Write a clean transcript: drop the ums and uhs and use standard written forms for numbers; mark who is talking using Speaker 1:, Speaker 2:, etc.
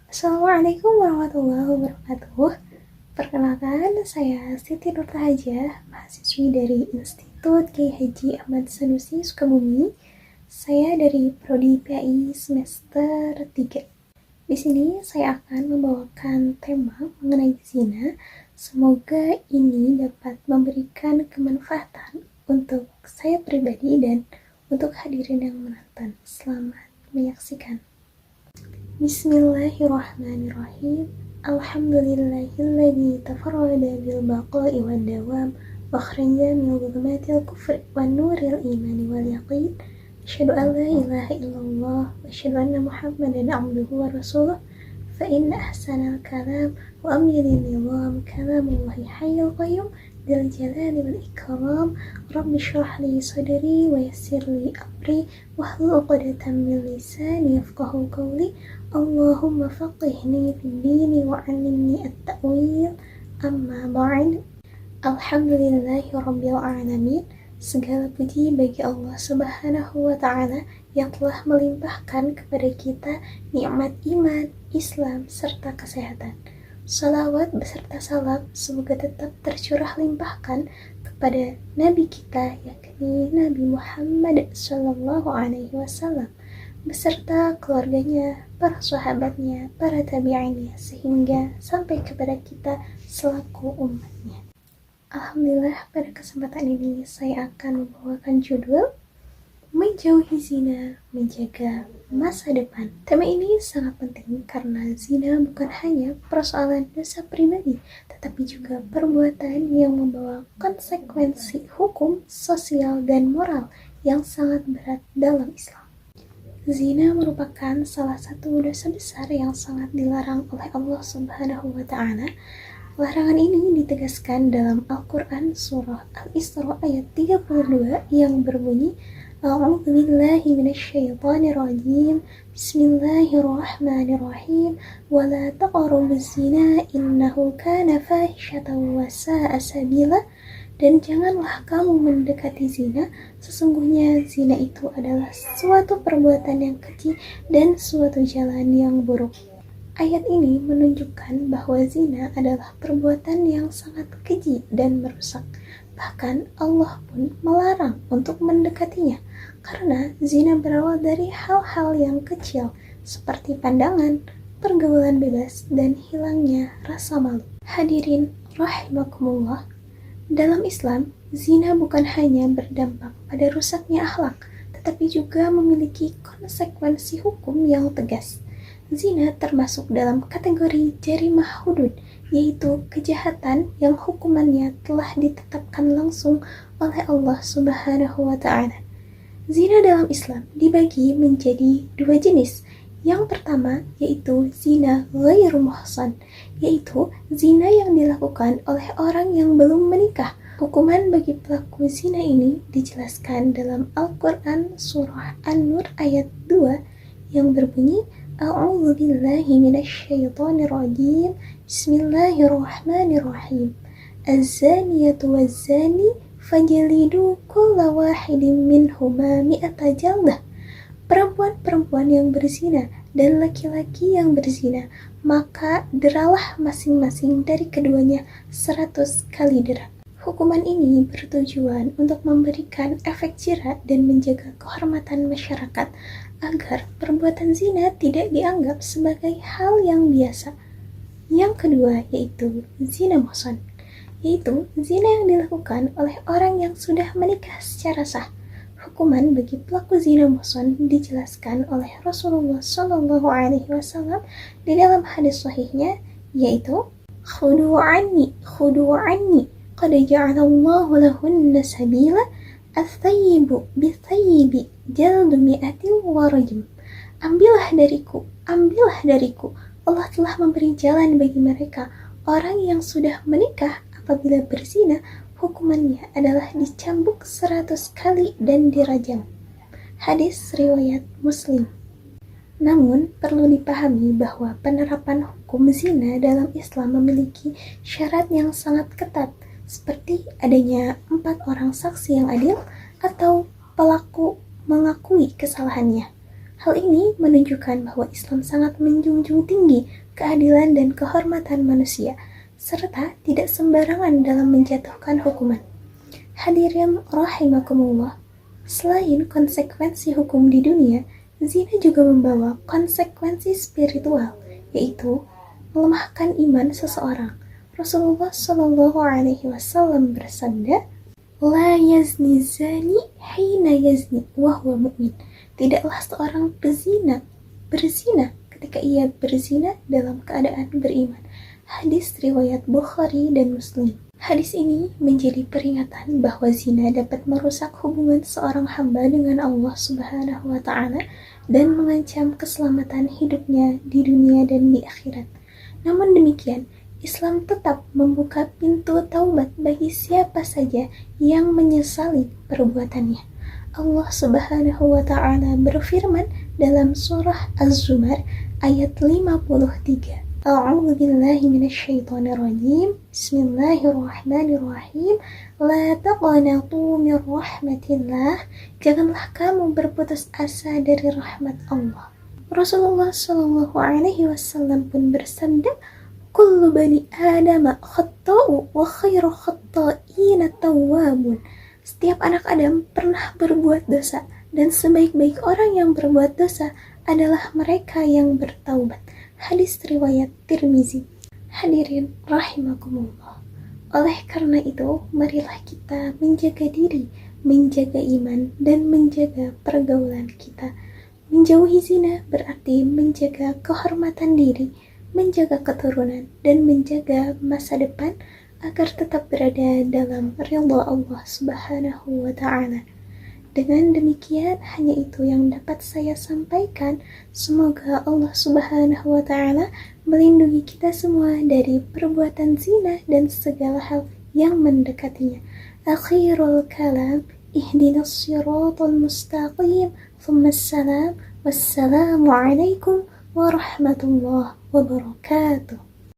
Speaker 1: Assalamualaikum warahmatullahi wabarakatuh. Perkenalkan, saya Siti Nurtahajah, mahasiswi dari Institut Kiai Haji Ahmad Sanusi, Sukabumi. Saya dari Prodi PAI semester 3. Di sini saya akan membawakan tema mengenai zina. Semoga ini dapat memberikan kemanfaatan untuk saya pribadi dan untuk hadirin yang menonton. Selamat menyaksikan. Bismillahirrahmanirrahim. Alhamdulillahilladzi tafarrada bil baqa'i wad dawam wa akhraja min dhulumatil kufri wan nuril imani wal yaqin. Asyhadu an la ilaha illallah wa asyhadu anna Muhammadan abduhu wa rasuluh. Fa inna ahsanal kalam wa amyalil nizam kalamullahi hayyul qayyum dzal jalali wal ikram. Rabbi shrah li sadri wa yassir li amri wahlul 'uqdatam min lisani yafqahu qawli. Allahumma faqihni fid dini wa 'allimni at-ta'wil. Amma ba'd. Alhamdulillahi rabbil alamin. Segala puji bagi Allah Subhanahu wa ta'ala yang telah melimpahkan kepada kita nikmat iman, Islam, serta kesehatan. Salawat beserta salam semoga tetap tercurah limpahkan kepada Nabi kita, yakni Nabi Muhammad sallallahu alaihi wasallam, beserta keluarganya, para sahabatnya, para tabi'innya, sehingga sampai kepada kita selaku umatnya. Alhamdulillah, pada kesempatan ini saya akan membawakan judul Menjauhi Zina, Menjaga Masa Depan. Tema ini sangat penting karena zina bukan hanya persoalan dosa pribadi, tetapi juga perbuatan yang membawa konsekuensi hukum, sosial, dan moral yang sangat berat dalam Islam. Zina merupakan salah satu dosa besar yang sangat dilarang oleh Allah Subhanahu wa ta'ala. Larangan ini ditegaskan dalam Al-Quran surah Al-Isra ayat 32 yang berbunyi, A'udzu billahi minasyaitonir rajim. Bismillahirrahmanirrahim. Wa la taqrabuz zina innahu kana fahisyatan wa sa'a sabila. Dan janganlah kamu mendekati zina, sesungguhnya zina itu adalah suatu perbuatan yang keji dan suatu jalan yang buruk. Ayat ini menunjukkan bahwa zina adalah perbuatan yang sangat keji dan merusak. Bahkan Allah pun melarang untuk mendekatinya, karena zina berawal dari hal-hal yang kecil, seperti pandangan, pergaulan bebas, dan hilangnya rasa malu. Hadirin rahimakumullah, dalam Islam, zina bukan hanya berdampak pada rusaknya akhlak, tetapi juga memiliki konsekuensi hukum yang tegas. Zina termasuk dalam kategori jarimah hudud, yaitu kejahatan yang hukumannya telah ditetapkan langsung oleh Allah Subhanahu wa ta'ala. Zina dalam Islam dibagi menjadi dua jenis. Yang pertama yaitu zina ghairu muhsan, yaitu zina yang dilakukan oleh orang yang belum menikah. Hukuman bagi pelaku zina ini dijelaskan dalam Al-Quran surah An-Nur ayat 2 yang berbunyi, A'udzu billahi minasyaitonir rajim. Bismillahirrahmanirrahim. Az-zaniyatu waz-zani fajlidu kulla wahidin minhuma mi'ata jaldah. Perempuan-perempuan yang berzina dan laki-laki yang berzina, maka deralah masing-masing dari keduanya 100 kali dera. Hukuman ini bertujuan untuk memberikan efek jera dan menjaga kehormatan masyarakat agar perbuatan zina tidak dianggap sebagai hal yang biasa. Yang kedua yaitu zina muhsan, yaitu zina yang dilakukan oleh orang yang sudah menikah secara sah. Hukuman bagi pelaku zina muhsan dijelaskan oleh Rasulullah Shallallahu Alaihi Wasallam di dalam hadis sahihnya, yaitu khudu anni qad ja'alallahu lahunna sabila as-sayyibu bis-sayyibi jaldu mi'atin wa rajm. Ambillah dariku, Allah telah memberi jalan bagi mereka. Orang yang sudah menikah apabila berzina, hukumannya adalah dicambuk 100 kali dan dirajam. Hadis riwayat Muslim. Namun, perlu dipahami bahwa penerapan hukum zina dalam Islam memiliki syarat yang sangat ketat, seperti adanya 4 orang saksi yang adil atau pelaku mengakui kesalahannya. Hal ini menunjukkan bahwa Islam sangat menjunjung tinggi keadilan dan kehormatan manusia, serta tidak sembarangan dalam menjatuhkan hukuman. Hadirin rahimakumullah, selain konsekuensi hukum di dunia, zina juga membawa konsekuensi spiritual, yaitu melemahkan iman seseorang. Rasulullah Shallallahu Alaihi Wasallam bersabda, "La yazni zani hina yazni wa huwa mu'min." Tidaklah seorang berzina ketika ia berzina dalam keadaan beriman. Hadis riwayat Bukhari dan Muslim. Hadis ini menjadi peringatan bahwa zina dapat merusak hubungan seorang hamba dengan Allah Subhanahu wa Ta'ala dan mengancam keselamatan hidupnya di dunia dan di akhirat. Namun demikian, Islam tetap membuka pintu taubat bagi siapa saja yang menyesali perbuatannya. Allah Subhanahu wa Ta'ala berfirman dalam surah Az-Zumar ayat 53. A'udzu billahi minasyaitonir rajim. Bismillahirrahmanirrahim. La taqnatu min rahmatillah. Janganlah kamu berputus asa dari rahmat Allah. Rasulullah Shallallahu alaihi wasallam pun bersabda, "Kullu bani Adam khata'u wa khairu khata'ina tawwabun." Setiap anak Adam pernah berbuat dosa, dan sebaik-baik orang yang berbuat dosa adalah mereka yang bertaubat. Hadis riwayat Tirmizi. Hadirin rahimakumullah. Oleh karena itu, marilah kita menjaga diri, menjaga iman, dan menjaga pergaulan kita. Menjauhi zina berarti menjaga kehormatan diri, menjaga keturunan, dan menjaga masa depan agar tetap berada dalam ridha Allah Subhanahu wa Ta'ala. Dengan demikian, hanya itu yang dapat saya sampaikan. Semoga Allah Subhanahu wa Ta'ala melindungi kita semua dari perbuatan zina dan segala hal yang mendekatinya. Akhirul kalam, ihdinas siratal mustaqim, thumma salam, wassalamu alaikum warahmatullahi wabarakatuh.